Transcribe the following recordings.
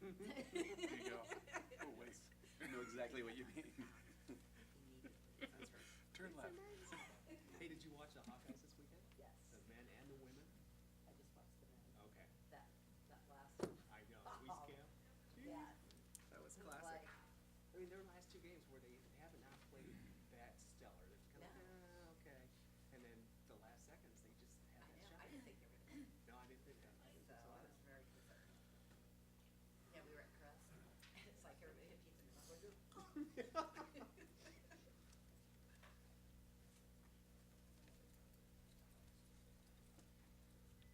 There you go. Oh, wait. I know exactly what you mean. That's right. Turn left. Hey, did you watch the Hawkeyes this weekend? Yes. The men and the women? I just watched the men. Okay. That last. I know. We Oh, scam. yeah. That was It was classic. like- I mean, their last two games where they haven't not played that stellar. They're just kind of No. okay. And then the last seconds, they just had I that know, shot. I didn't think they were gonna. No, I didn't think that. I didn't So think so I either. was very concerned. Yeah, we were at Crest, and it's like everybody had pizza, and I was like,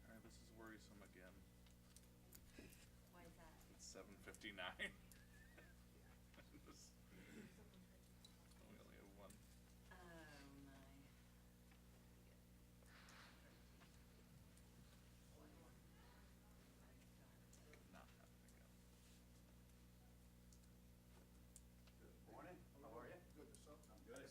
All right, this is worrisome again. why is that? It's 7:59. This- We only have one. Oh, my. Not happen again. Good morning, how are you? Good, yourself? I'm good.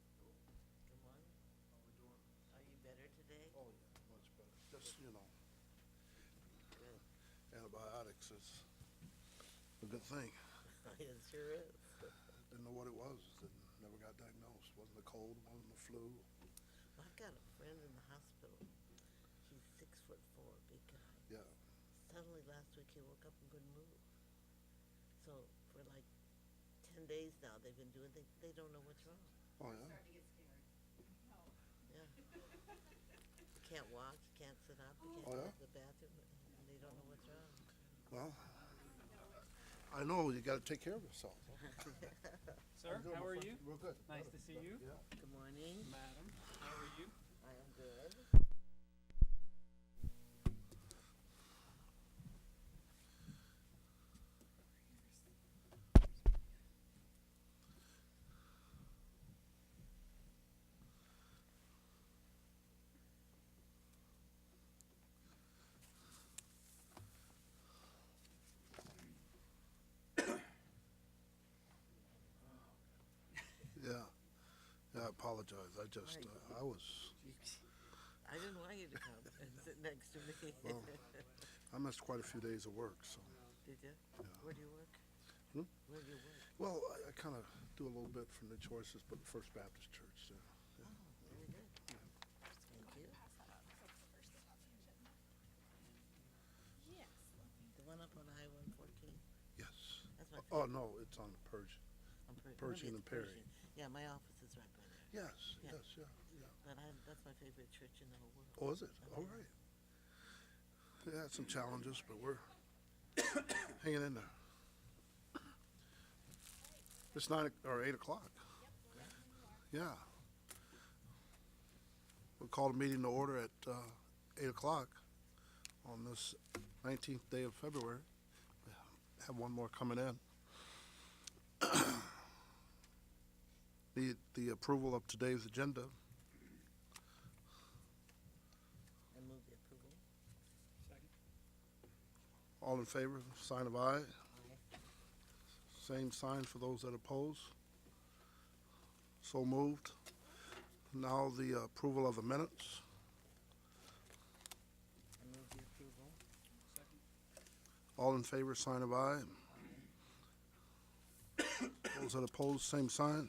Good morning. How we doing? Are you better today? Oh, yeah, much better. Just, Good. antibiotics is a good thing. It sure is. Didn't know what it was, never got diagnosed. Wasn't a cold, wasn't a flu. I've got a friend in the hospital. He's 6'4", big guy. Yeah, Suddenly last week he woke up and couldn't move. So for like 10 days now they've been doing, they don't know what's wrong. oh, yeah? Starting to get scared. Yeah. Can't walk, can't sit up, they can't Oh, go yeah? to the bathroom, and they don't know what's wrong. Well, I know, you gotta take care of yourself. Sir, doing, how my are friend? you? Real good. Nice to see you. Yeah. Good morning. Madam, how are you? I am good. Yeah, yeah, I apologize. I just, I was, I didn't want you to come and sit next to me. Well, I missed quite a few days of work, so. Did you? Yeah. Where do you work? Hmm? Where do you work? Well, I kind of do a little bit from the choices, but the First Baptist Church, so. Oh, very good. Thank you. Yes. The one up on I-114. Yes. That's my Oh, favorite. no, it's on Pershing. On Pershing maybe and it's Perry. Pershing. Yeah, my office is right by there. Yes, Yeah. yes, yeah, yeah. But that's my favorite church in the whole world. Oh, is it? All right. Yeah, some challenges, but we're hanging in there. It's 9 or 8 o'clock. Yeah. We'll call the meeting to order at 8 o'clock on this 19th day of February. We have one more coming in. The approval of today's agenda. I move the approval. Second. All in favor, sign of aye. Aye. Same sign for those that oppose. So moved. Now the approval of the minutes. I move the approval. Second. All in favor, sign of aye. Those that oppose, same sign.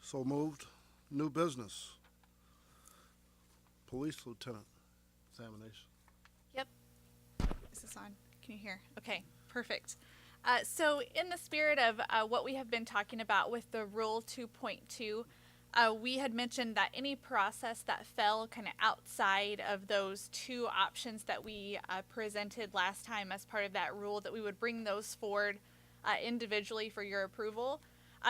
So moved. New business. Police lieutenant examination. Yep. Is this on? Can you hear? Okay, perfect. So in the spirit of what we have been talking about with the Rule 2.2, we had mentioned that any process that fell kind of outside of those two options that we presented last time as part of that rule, that we would bring those forward individually for your approval.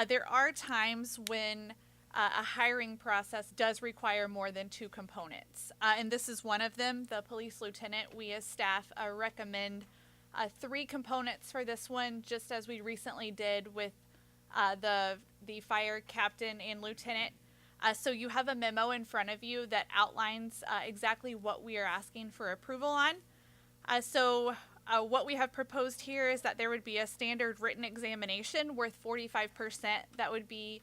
There are times when a hiring process does require more than two components. And this is one of them. The police lieutenant, we as staff recommend three components for this one, just as we recently did with the fire captain and lieutenant. So you have a memo in front of you that outlines exactly what we are asking for approval on. What we have proposed here is that there would be a standard written examination worth 45%. That would be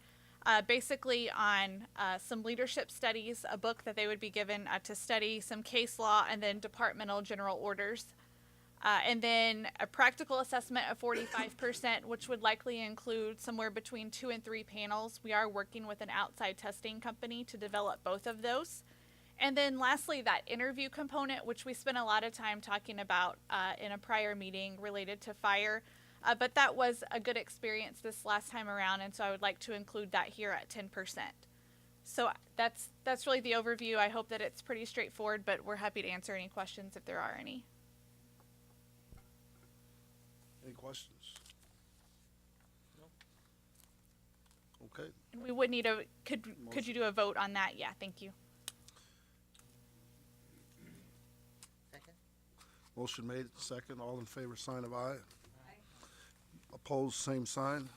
basically on some leadership studies, a book that they would be given to study, some case law, and then departmental general orders. And then a practical assessment of 45%, which would likely include somewhere between 2 and 3 panels. We are working with an outside testing company to develop both of those. And then lastly, that interview component, which we spent a lot of time talking about in a prior meeting related to fire. But that was a good experience this last time around, and so I would like to include that here at 10%. So that's really the overview. I hope that it's pretty straightforward, but we're happy to answer any questions if there are any. Any questions? Okay, And we would need could you do a vote on that? Yeah, thank you. Second? motion made, second, all in favor, sign of aye. Opposed, same sign.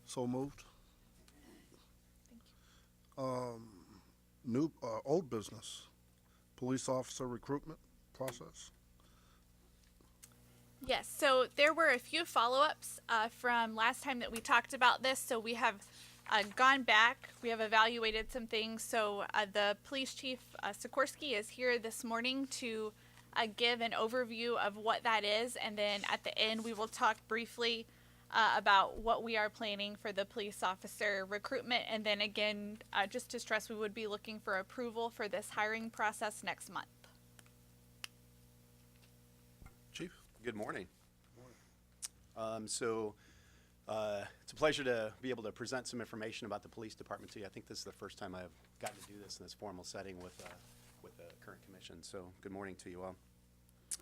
So moved. Old business, police officer recruitment process. Yes, so there were a few follow-ups from last time that we talked about this. So we have gone back, we have evaluated some things. So the police chief, Sikorsky, is here this morning to give an overview of what that is. And then at the end, we will talk briefly about what we are planning for the police officer recruitment. And then again, just to stress, we would be looking for approval for this hiring process next month. Chief? Good morning. It's a pleasure to be able to present some information about the police department to you. I think this is the first time I've gotten to do this in this formal setting with the current commission. So good morning to you all.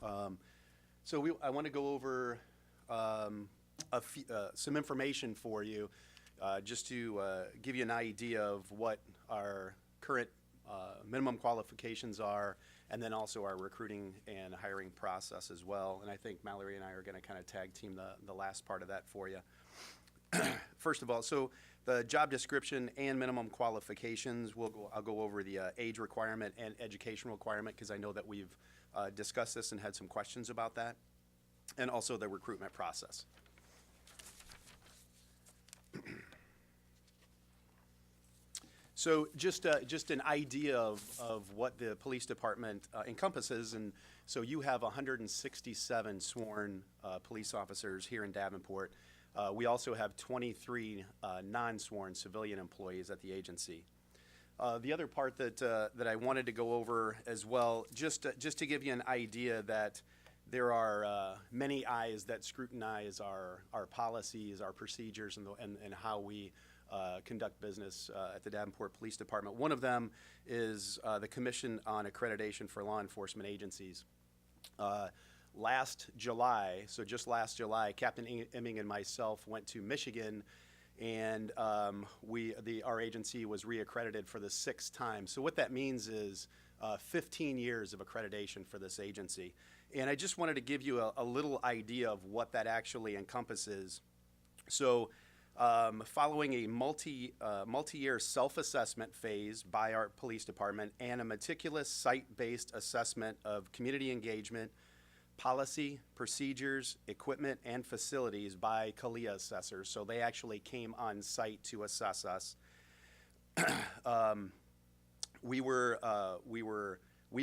I want to go over some information for you, just to give you an idea of what our current minimum qualifications are, and then also our recruiting and hiring process as well. And I think Mallory and I are going to kind of tag team the last part of that for you. First of all, so the job description and minimum qualifications, I'll go over the age requirement and education requirement, because I know that we've discussed this and had some questions about that, and also the recruitment process. So just an idea of what the police department encompasses, and so you have 167 sworn police officers here in Davenport. We also have 23 non-sworn civilian employees at the agency. The other part that I wanted to go over as well, just to give you an idea that there are many eyes that scrutinize our policies, our procedures, and how we conduct business at the Davenport Police Department. One of them is the Commission on Accreditation for Law Enforcement Agencies. Last July, so just last July, Captain Emming and myself went to Michigan, and our agency was reaccredited for the 6th time. So what that means is 15 years of accreditation for this agency. And I just wanted to give you a little idea of what that actually encompasses. So following a multi-year self-assessment phase by our police department and a meticulous site-based assessment of community engagement, policy, procedures, equipment, and facilities by CALEA assessors. So they actually came on site to assess us. We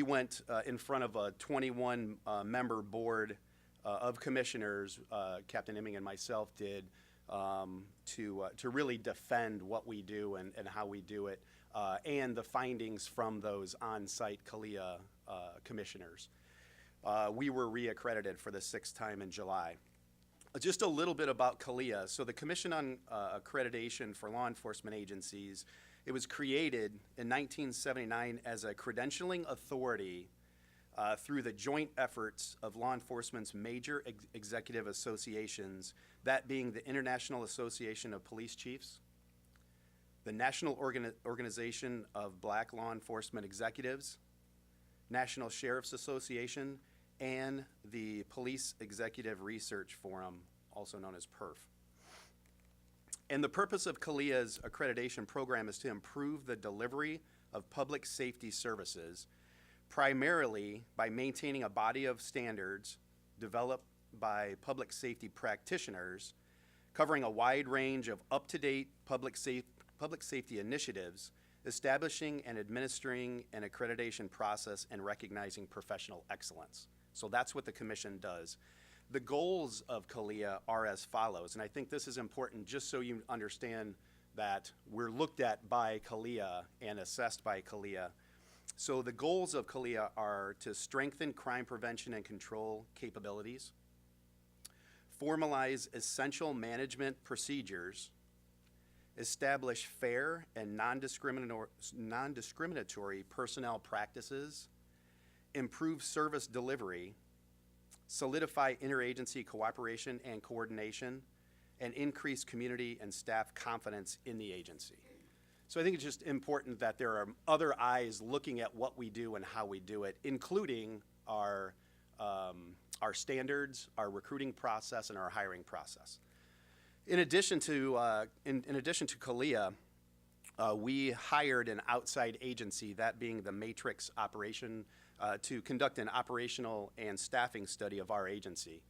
went in front of a 21 member board of commissioners, Captain Emming and myself did, to really defend what we do and how we do it, and the findings from those on-site CALEA commissioners. We were reaccredited for the 6th time in July. Just a little bit about CALEA. So the Commission on Accreditation for Law Enforcement Agencies, it was created in 1979 as a credentialing authority through the joint efforts of law enforcement's major executive associations, that being the International Association of Police Chiefs, the National Organization of Black Law Enforcement Executives, National Sheriff's Association, and the Police Executive Research Forum, also known as PERF. And the purpose of CALIA's accreditation program is to improve the delivery of public safety services, primarily by maintaining a body of standards developed by public safety practitioners, covering a wide range of up-to-date public safety initiatives, establishing and administering an accreditation process, and recognizing professional excellence. So that's what the commission does. The goals of CALIA are as follows, and I think this is important just so you understand that we're looked at by CALIA and assessed by CALIA. So the goals of CALIA are to strengthen crime prevention and control capabilities, formalize essential management procedures, establish fair and non-discriminatory personnel practices, improve service delivery, solidify interagency cooperation and coordination, and increase community and staff confidence in the agency. So I think it's just important that there are other eyes looking at what we do and how we do it, including our standards, our recruiting process, and our hiring process. In addition to CALIA, we hired an outside agency, that being the Matrix Operation, to conduct an operational and staffing study of our agency.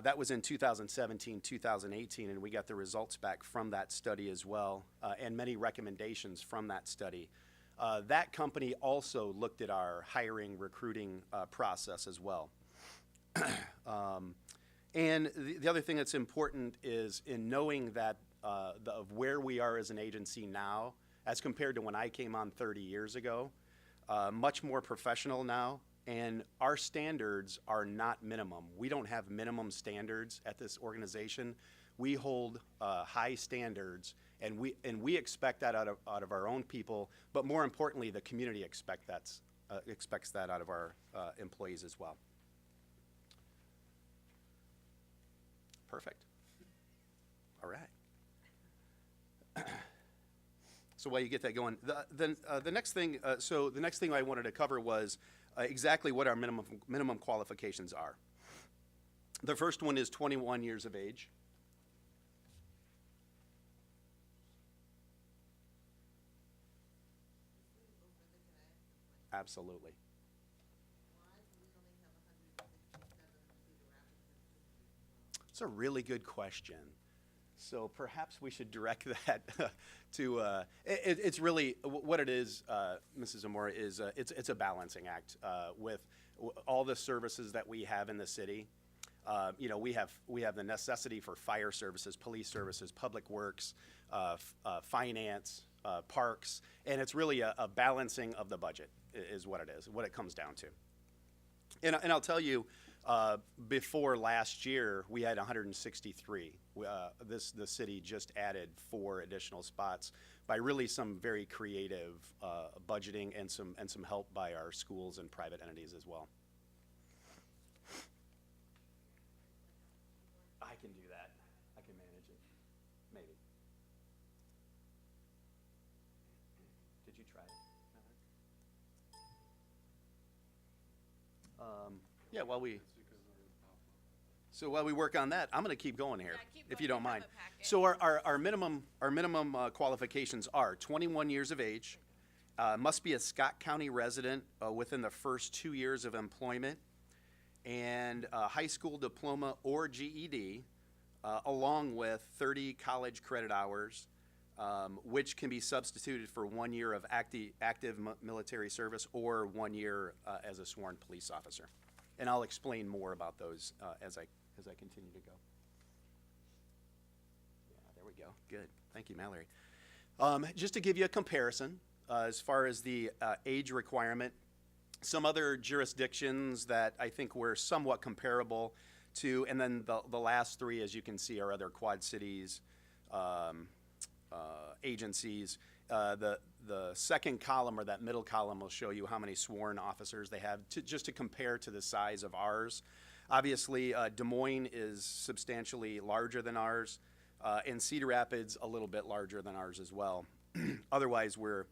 That was in 2017, 2018, and we got the results back from that study as well, and many recommendations from that study. That company also looked at our hiring, recruiting process as well. And the other thing that's important is in knowing that of where we are as an agency now, as compared to when I came on 30 years ago, much more professional now, and our standards are not minimum. We don't have minimum standards at this organization. We hold high standards, and we expect that out of our own people, but more importantly, the community expects that out of our employees as well. Perfect. All right. So while you get that going, the next thing, the next thing I wanted to cover was exactly what our minimum qualifications are. The first one is 21 years of age. Absolutely. It's a really good question. So perhaps we should direct that to, it's really, what it is, Mrs. Zamora, is it's a balancing act with all the services that we have in the city. You know, we have the necessity for fire services, police services, public works, finance, parks, and it's really a balancing of the budget is what it is, what it comes down to. And I'll tell you, before last year, we had 163. The city just added 4 additional spots by really some very creative budgeting and some help by our schools and private entities as well. I can do that. I can manage it. Maybe. Did you try it? Yeah, while we work on that, I'm going to keep going here, if you don't mind. So our minimum qualifications are 21 years of age, must be a Scott County resident within the first 2 years of employment, and a high school diploma or GED, along with 30 college credit hours, which can be substituted for 1 year of active military service or 1 year as a sworn police officer. And I'll explain more about those as I continue to go. Yeah, there we go. Good. Thank you, Mallory. Just to give you a comparison, as far as the age requirement, some other jurisdictions that I think we're somewhat comparable to, and then the last 3, as you can see, are other Quad Cities agencies. The second column, or that middle column, will show you how many sworn officers they have, just to compare to the size of ours. Obviously, Des Moines is substantially larger than ours, and Cedar Rapids a little bit larger than ours as well. Otherwise, we're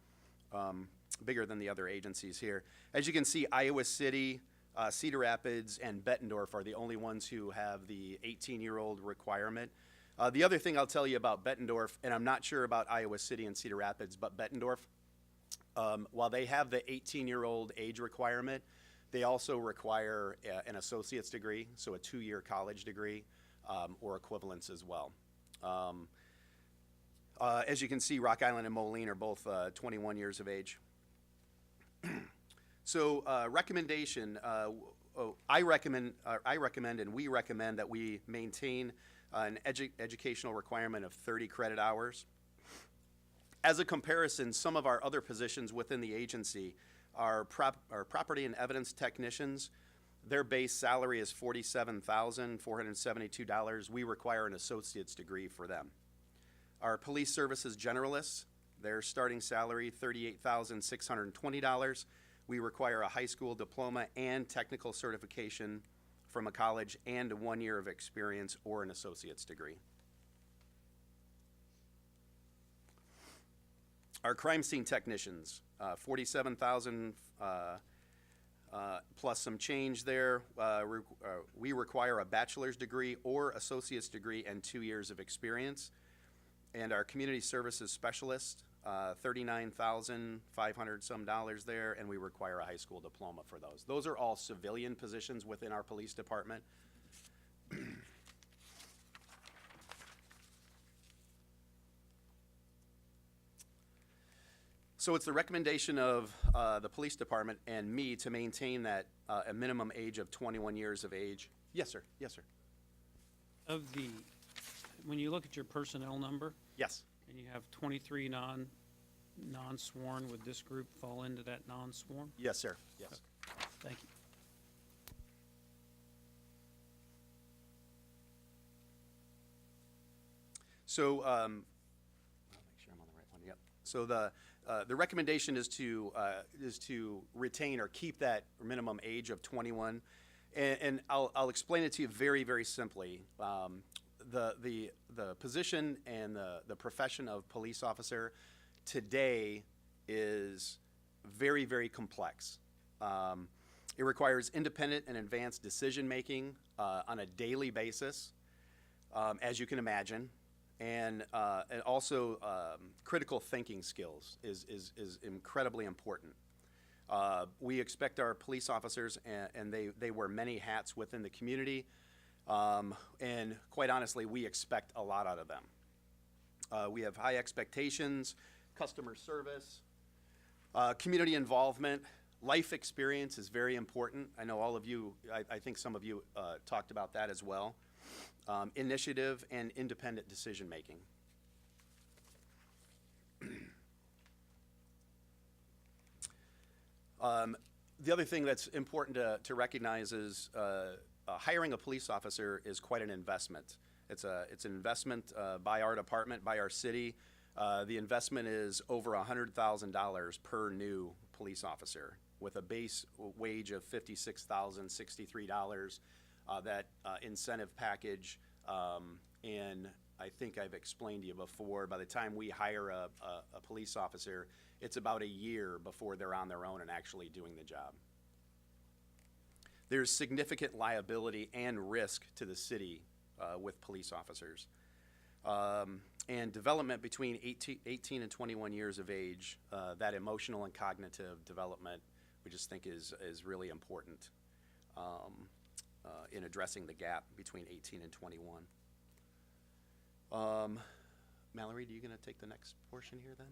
bigger than the other agencies here. As you can see, Iowa City, Cedar Rapids, and Bettendorf are the only ones who have the 18-year-old requirement. The other thing I'll tell you about Bettendorf, and I'm not sure about Iowa City and Cedar Rapids, but Bettendorf, while they have the 18-year-old age requirement, they also require an associate's degree, so a 2-year college degree, or equivalents as well. As you can see, Rock Island and Moline are both 21 years of age. So recommendation, I recommend and we recommend that we maintain an educational requirement of 30 credit hours. As a comparison, some of our other positions within the agency are property and evidence technicians. Their base salary is $47,472. We require an associate's degree for them. Our police services generalists, their starting salary, $38,620. We require a high school diploma and technical certification from a college and 1 year of experience or an associate's degree. Our crime scene technicians, $47,000 plus some change there. We require a bachelor's degree or associate's degree and 2 years of experience. And our community services specialist, $39,500 some there, and we require a high school diploma for those. Those are all civilian positions within our police department. So it's the recommendation of the police department and me to maintain that a minimum age of 21 years of age. Yes, sir. Yes, sir. When you look at your personnel number, Yes. and you have 23 non-sworn, would this group fall into that non-sworn? Yes, sir. Yes. Thank you. So, I'll make sure I'm on the right one. Yep. So the recommendation is to retain or keep that minimum age of 21, and I'll explain it to you very, very simply. The position and the profession of police officer today is very, very complex. It requires independent and advanced decision making on a daily basis, as you can imagine. And also critical thinking skills is incredibly important. We expect our police officers, and they wear many hats within the community, and quite honestly, we expect a lot out of them. We have high expectations, customer service, community involvement, life experience is very important. I know all of you, I think some of you talked about that as well. Initiative and independent decision making. The other thing that's important to recognize is hiring a police officer is quite an investment. It's an investment by our department, by our city. The investment is over $100,000 per new police officer with a base wage of $56,063. That incentive package, and I think I've explained to you before, by the time we hire a police officer, it's about a year before they're on their own and actually doing the job. There's significant liability and risk to the city with police officers. And development between 18 and 21 years of age, that emotional and cognitive development, we just think is really important. In addressing the gap between 18 and 21. Mallory, are you going to take the next portion here then?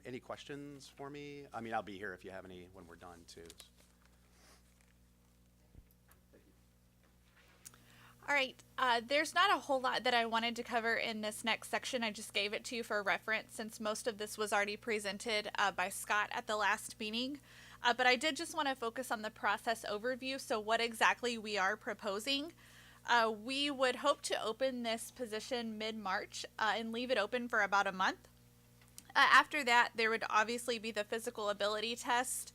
Any questions for me? I mean, I'll be here if you have any when we're done too. All right, there's not a whole lot that I wanted to cover in this next section. I just gave it to you for reference since most of this was already presented by Scott at the last meeting. But I did just want to focus on the process overview, so what exactly we are proposing. We would hope to open this position mid-March and leave it open for about a month. After that, there would obviously be the physical ability test.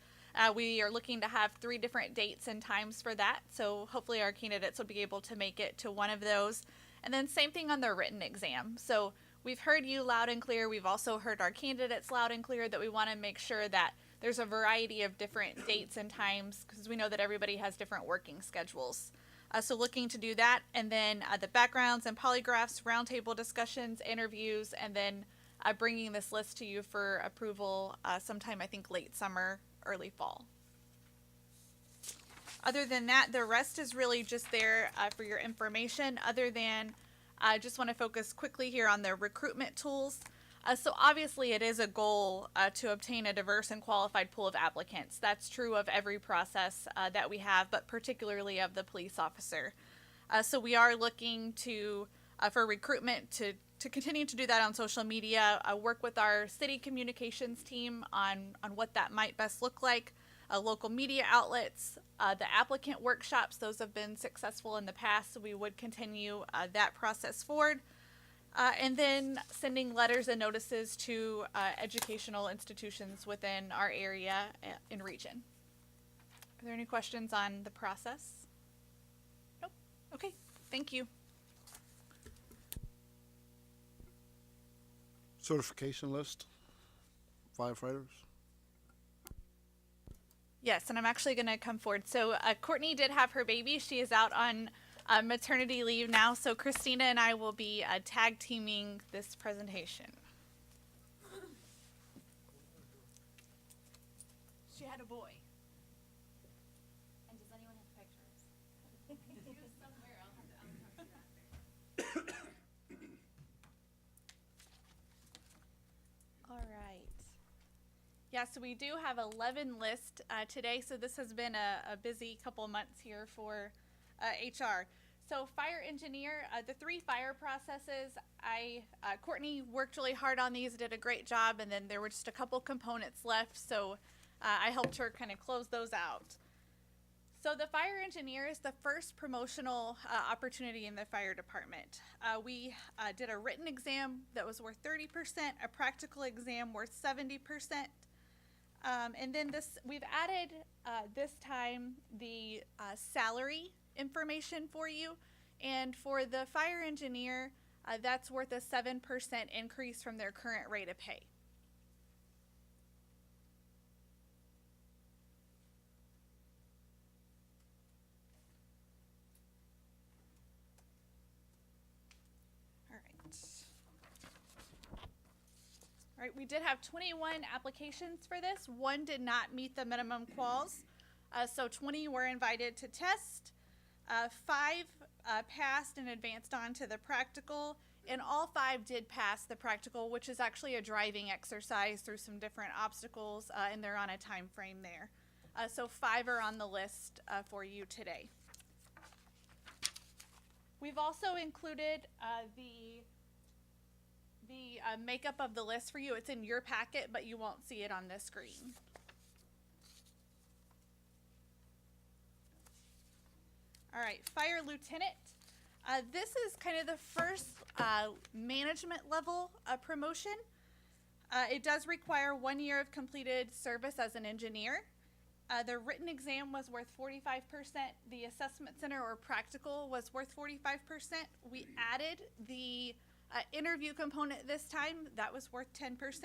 We are looking to have 3 different dates and times for that, so hopefully our candidates will be able to make it to one of those. And then same thing on the written exam. So we've heard you loud and clear. We've also heard our candidates loud and clear that we want to make sure that there's a variety of different dates and times because we know that everybody has different working schedules. So looking to do that, and then the backgrounds and polygraphs, roundtable discussions, interviews, and then bringing this list to you for approval sometime, I think, late summer, early fall. Other than that, the rest is really just there for your information, other than I just want to focus quickly here on the recruitment tools. So obviously it is a goal to obtain a diverse and qualified pool of applicants. That's true of every process that we have, but particularly of the police officer. So we are looking to, for recruitment, to continue to do that on social media, work with our city communications team on what that might best look like, local media outlets, the applicant workshops. Those have been successful in the past, so we would continue that process forward. And then sending letters and notices to educational institutions within our area and region. Are there any questions on the process? Nope. Okay, thank you. Certification list, firefighters. Yes, and I'm actually going to come forward. So Courtney did have her baby. She is out on maternity leave now, so Christina and I will be tag teaming this presentation. She had a boy. And does anyone have pictures? Somewhere, I'll have to All right. Yeah, so we do have 11 lists today, so this has been a busy couple of months here for HR. So fire engineer, the 3 fire processes, Courtney worked really hard on these, did a great job, and then there were just a couple components left, so I helped her kind of close those out. So the fire engineer is the first promotional opportunity in the fire department. We did a written exam that was worth 30%, a practical exam worth 70%. And then we've added this time the salary information for you. And for the fire engineer, that's worth a 7% increase from their current rate of pay. All right, we did have 21 applications for this. 1 did not meet the minimum quals. So 20 were invited to test. 5 passed and advanced on to the practical. And all 5 did pass the practical, which is actually a driving exercise through some different obstacles, and they're on a time frame there. So 5 are on the list for you today. We've also included the makeup of the list for you. It's in your packet, but you won't see it on this screen. All right, fire lieutenant. This is kind of the first management level promotion. It does require 1 year of completed service as an engineer. The written exam was worth 45%. The assessment center or practical was worth 45%. We added the interview component this time. That was worth 10%.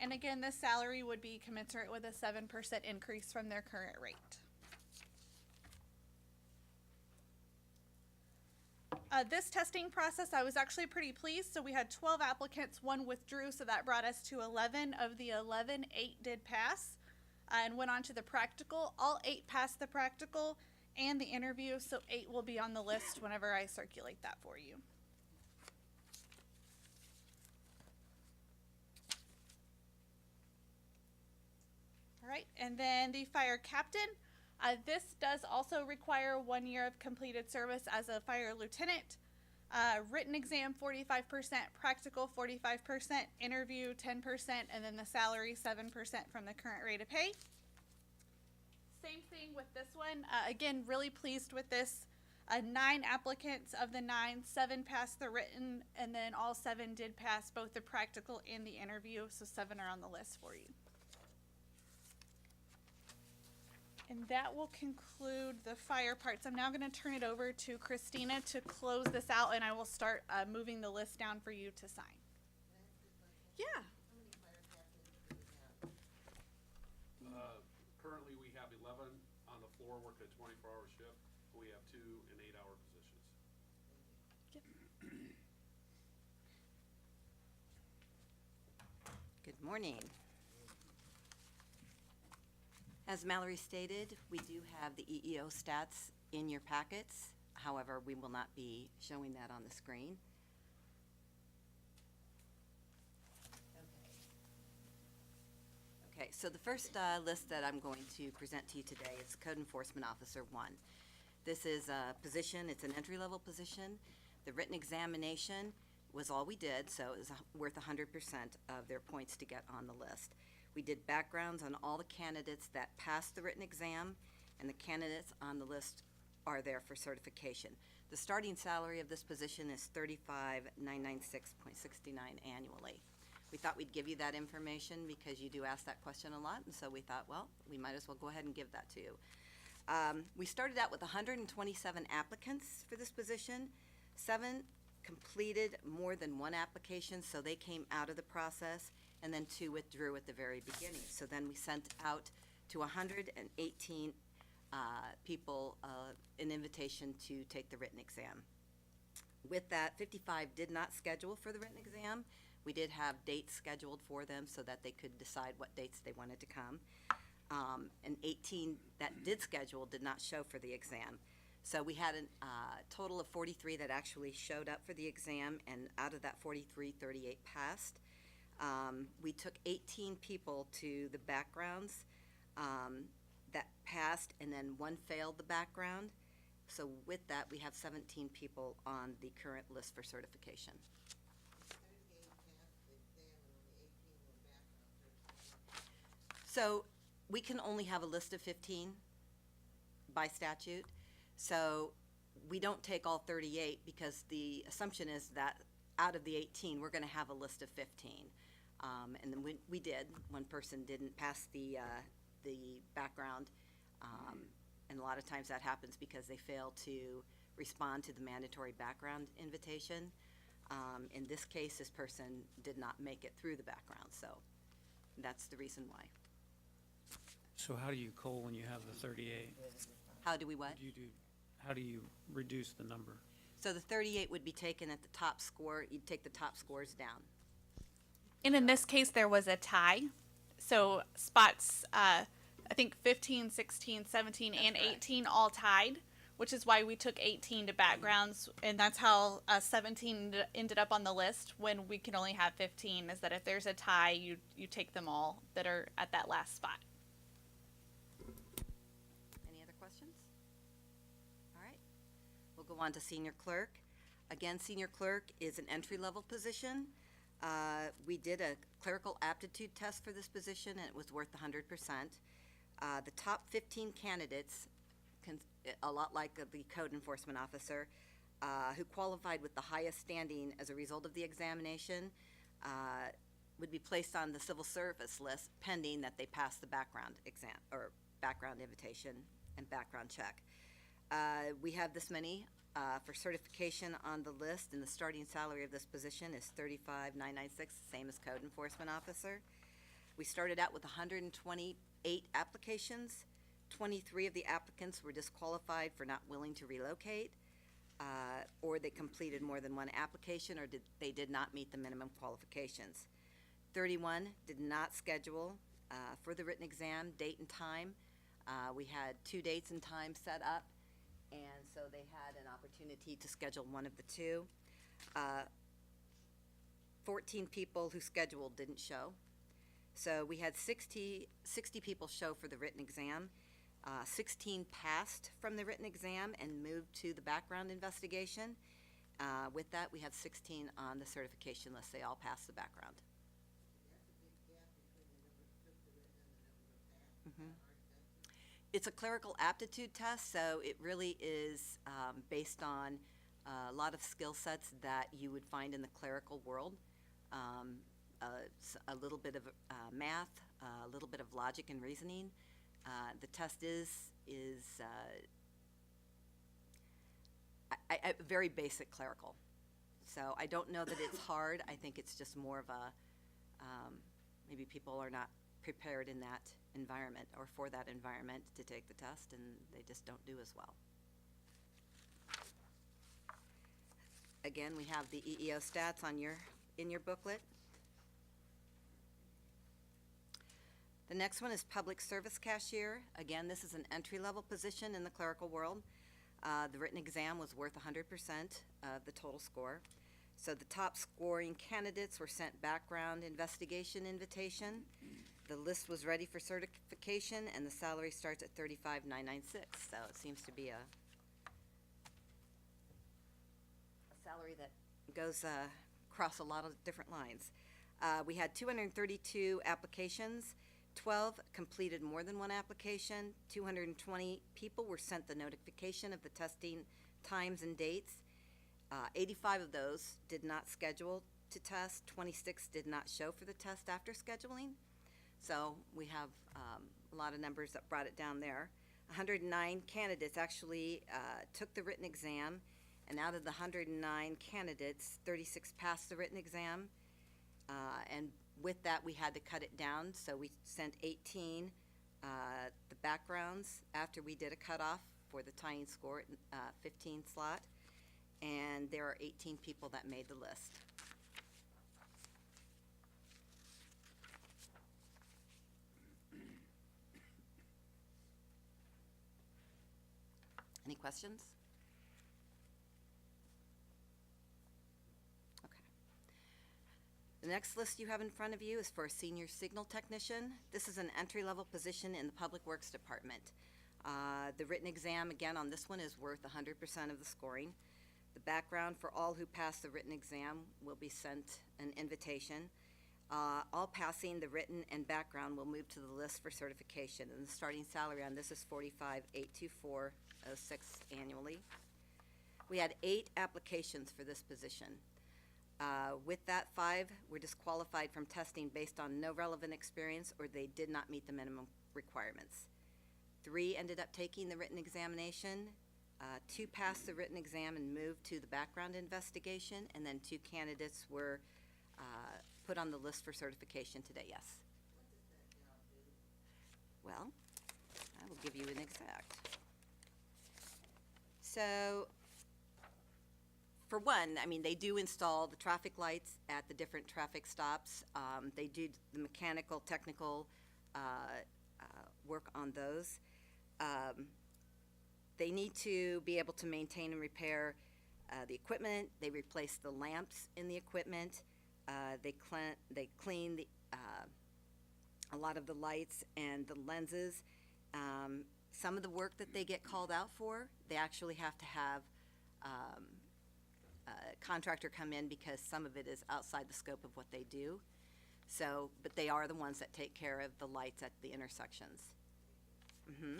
And again, the salary would be commensurate with a 7% increase from their current rate. This testing process, I was actually pretty pleased. So we had 12 applicants, 1 withdrew, so that brought us to 11. Of the 11, 8 did pass and went on to the practical. All 8 passed the practical and the interview, so 8 will be on the list whenever I circulate that for you. All right, and then the fire captain. This does also require 1 year of completed service as a fire lieutenant. Written exam 45%, practical 45%, interview 10%, and then the salary 7% from the current rate of pay. Same thing with this one. Again, really pleased with this. 9 applicants of the 9, 7 passed the written, and then all 7 did pass both the practical and the interview, so 7 are on the list for you. And that will conclude the fire parts. I'm now going to turn it over to Christina to close this out, and I will start moving the list down for you to sign. Yeah. Currently, we have 11 on the floor working a 24-hour shift. We have 2 an Morning. As Mallory stated, we do have the EEO stats in your packets. However, we will not be showing that on the screen. Okay, so the first list that I'm going to present to you today is Code Enforcement Officer 1. This is a position, it's an entry-level position. The written examination was all we did, so it was worth 100% of their points to get on the list. We did backgrounds on all the candidates that passed the written exam, and the candidates on the list are there for certification. The starting salary of this position is $35,996.69 annually. We thought we'd give you that information because you do ask that question a lot, and so we thought, well, we might as well go ahead and give that to you. We started out with 127 applicants for this position. 7 completed more than one application, so they came out of the process, and then 2 withdrew at the very beginning. So then we sent out to 118 people an invitation to take the written exam. With that, 55 did not schedule for the written exam. We did have dates scheduled for them so that they could decide what dates they wanted to come. And 18 that did schedule did not show for the exam. So we had a total of 43 that actually showed up for the exam, and out of that 43, 38 passed. We took 18 people to the backgrounds that passed, and then 1 failed the background. So with that, we have 17 people on the current list for certification. So we can only have a list of 15 by statute. So we don't take all 38 because the assumption is that out of the 18, we're going to have a list of 15. And then we did. One person didn't pass the background. And a lot of times that happens because they fail to respond to the mandatory background invitation. In this case, this person did not make it through the background. So that's the reason why. So how do you cull when you have the 38? How do we what? How do you reduce the number? So the 38 would be taken at the top score. You'd take the top scores down. And in this case, there was a tie. So spots, I think 15, 16, 17, That's and correct. 18 all tied, which is why we took 18 to backgrounds. And that's how 17 ended up on the list when we can only have 15, is that if there's a tie, you take them all that are at that last spot. Any other questions? All right. We'll go on to senior clerk. Again, senior clerk is an entry-level position. We did a clerical aptitude test for this position, and it was worth 100%. The top 15 candidates, a lot like the code enforcement officer, who qualified with the highest standing as a result of the examination, would be placed on the civil service list pending that they pass the background exam or background invitation and background check. We have this many for certification on the list, and the starting salary of this position is $35,996, same as code enforcement officer. We started out with 128 applications. 23 of the applicants were disqualified for not willing to relocate, or they completed more than one application, or they did not meet the minimum qualifications. 31 did not schedule for the written exam, date and time. We had 2 dates and times set up, and so they had an opportunity to schedule one of the 2. 14 people who scheduled didn't show. So we had 60 people show for the written exam. 16 passed from the written exam and moved to the background investigation. With that, we have 16 on the certification list. They all passed the background. It's a clerical aptitude test, so it really is based on a lot of skill sets that you would find in the clerical world. A little bit of math, a little bit of logic and reasoning. The test is very basic clerical. So I don't know that it's hard. I think it's just more of a, maybe people are not prepared in that environment or for that environment to take the test, and they just don't do as well. Again, we have the EEO stats on in your booklet. The next one is public service cashier. Again, this is an entry-level position in the clerical world. The written exam was worth 100% of the total score. So the top scoring candidates were sent background investigation invitation. The list was ready for certification, and the salary starts at $35,996. So it seems to be a salary that goes across a lot of different lines. We had 232 applications. 12 completed more than one application. 220 people were sent the notification of the testing times and dates. 85 of those did not schedule to test. 26 did not show for the test after scheduling. So we have a lot of numbers that brought it down there. 109 candidates actually took the written exam, and out of the 109 candidates, 36 passed the written exam. And with that, we had to cut it down, so we sent 18 the backgrounds after we did a cutoff for the tying score at 15 slot, and there are 18 people that made the list. Any questions? Okay. The next list you have in front of you is for a senior signal technician. This is an entry-level position in the Public Works Department. The written exam, again, on this one is worth 100% of the scoring. The background for all who pass the written exam will be sent an invitation. All passing the written and background will move to the list for certification, and the starting salary on this is $45,824.06 annually. We had 8 applications for this position. With that, 5 were disqualified from testing based on no relevant experience or they did not meet the minimum requirements. 3 ended up taking the written examination. 2 passed the written exam and moved to the background investigation, and then 2 candidates were put on the list for certification today, yes. Well, I will give you an exact. So, for one, I mean, they do install the traffic lights at the different traffic stops. They do the mechanical, technical work on those. They need to be able to maintain and repair the equipment. They replace the lamps in the equipment. They clean the, a lot of the lights and the lenses. Some of the work that they get called out for, they actually have to have a contractor come in because some of it is outside the scope of what they do. So, but they are the ones that take care of the lights at the intersections. Mm-hmm.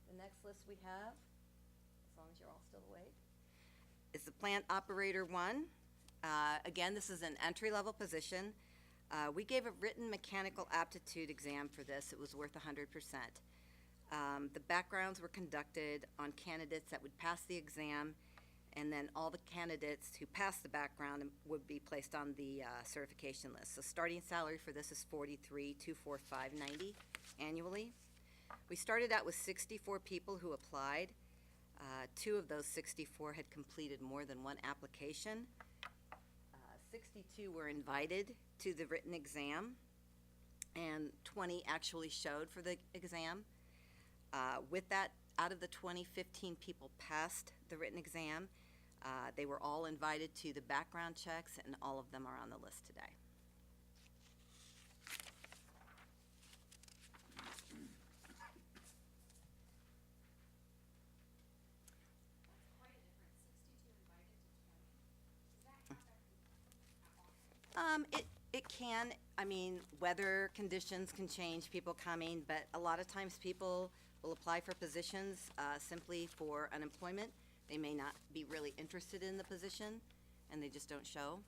The next list we have, as long as you're all still awake, is the Plant Operator 1. Again, this is an entry-level position. We gave a written mechanical aptitude exam for this. It was worth 100%. The backgrounds were conducted on candidates that would pass the exam, and then all the candidates who passed the background would be placed on the certification list. So starting salary for this is $43,245.90 annually. We started out with 64 people who applied. 2 of those 64 had completed more than one application. 62 were invited to the written exam, and 20 actually showed for the exam. With that, out of the 15 people passed the written exam. They were all invited to the background checks, and all of them are on the list today. It can, I mean, weather conditions can change people coming, but a lot of times people will apply for positions simply for unemployment. They may not be really interested in the position, and they just don't show.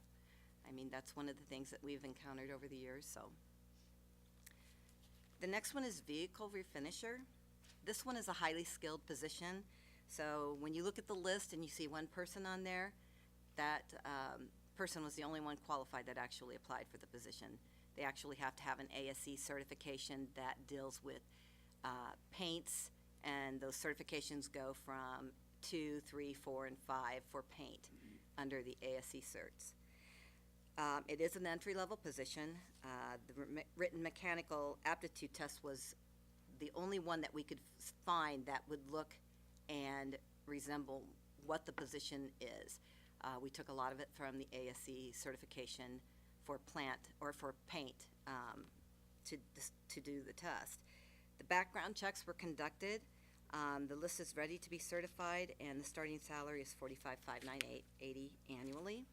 I mean, that's one of the things that we've encountered over the years, so. The next one is vehicle refinisher. This one is a highly skilled position. So when you look at the list and you see one person on there, that person was the only one qualified that actually applied for the position. They actually have to have an ASE certification that deals with paints and those certifications go from 2, 3, 4, and 5 for paint under the ASE certs. It is an entry-level position. The written mechanical aptitude test was the only one that we could find that would look and resemble what the position is. We took a lot of it from the ASE certification for plant or for paint to do the test. The background checks were conducted. The list is ready to be certified, and the starting salary is $45,598.80 annually.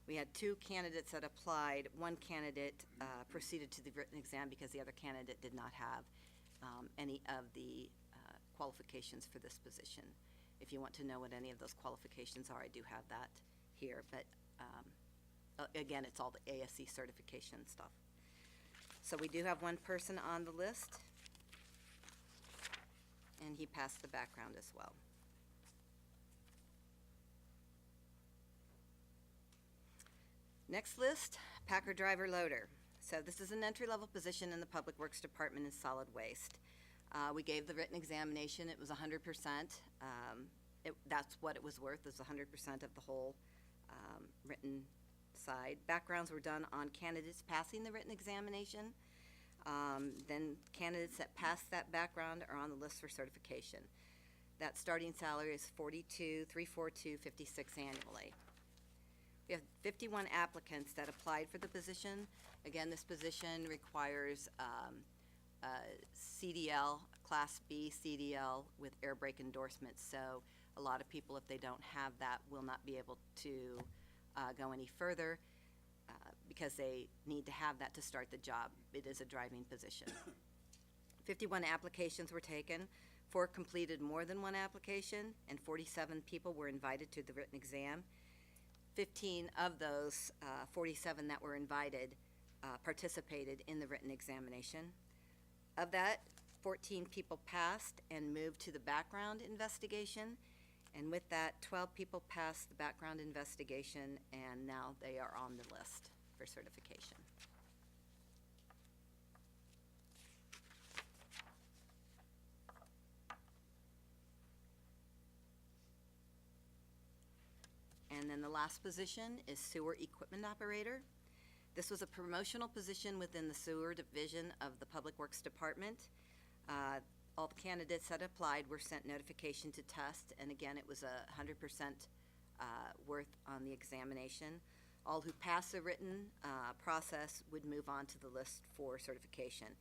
We had 2 candidates that applied. One candidate proceeded to the written exam because the other candidate did not have any of the qualifications for this position. If you want to know what any of those qualifications are, I do have that here, but again, it's all the ASE certification stuff. So we do have one person on the list, and he passed the background as well. Next list, packer driver loader. So this is an entry-level position in the Public Works Department in solid waste. We gave the written examination. It was 100%. That's what it was worth, is 100% of the whole written side. Backgrounds were done on candidates passing the written examination. Then candidates that passed that background are on the list for certification. That starting salary is $42,342.56 annually. We have 51 applicants that applied for the position. Again, this position requires a CDL, Class B CDL with air brake endorsements. So a lot of people, if they don't have that, will not be able to go any further because they need to have that to start the job. It is a driving position. 51 applications were taken. 4 completed more than one application, and 47 people were invited to the written exam. 15 of those 47 that were invited participated in the written examination. Of that, 14 people passed and moved to the background investigation. And with that, 12 people passed the background investigation, and now they are on the list for certification. And then the last position is sewer equipment operator. This was a promotional position within the sewer division of the Public Works Department. All the candidates that applied were sent notification to test, and again, it was 100% worth on the examination. All who passed the written process would move on to the list for certification.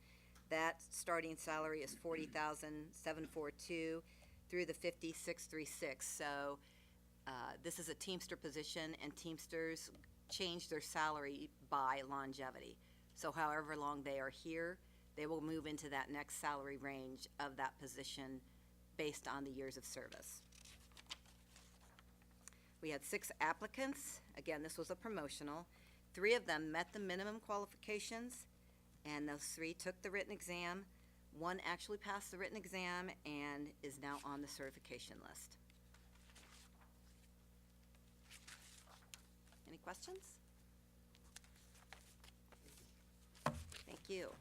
That starting salary is $40,742 through the $50,636. So this is a Teamster position, and Teamsters change their salary by longevity. So however long they are here, they will move into that next salary range of that position based on the years of service. We had 6 applicants. Again, this was a promotional. 3 of them met the minimum qualifications, and those 3 took the written exam. 1 actually passed the written exam and is now on the certification list. Any questions? Thank you.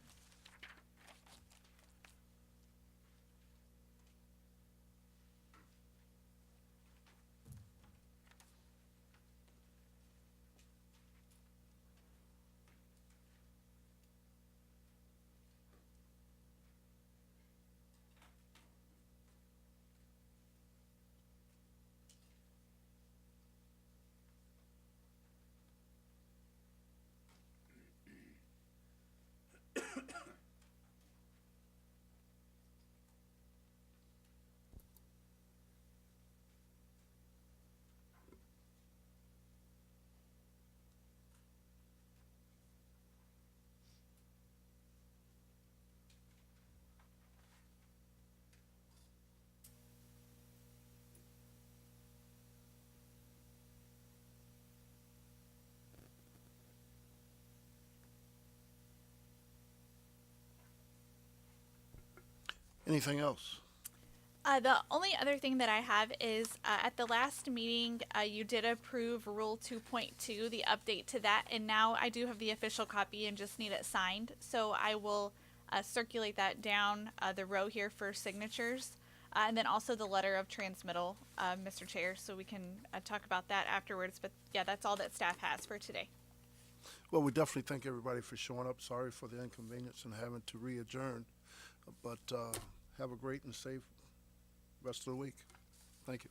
Anything else? The only other thing that I have is at the last meeting, you did approve Rule 2.2, the update to that, and now I do have the official copy and just need it signed. So I will circulate that down the row here for signatures. And then also the letter of transmittal, Mr. Chair, so we can talk about that afterwards. But yeah, that's all that staff has for today. Well, we definitely thank everybody for showing up. Sorry for the inconvenience and having to re-adjourn, but have a great and safe rest of the week. Thank you.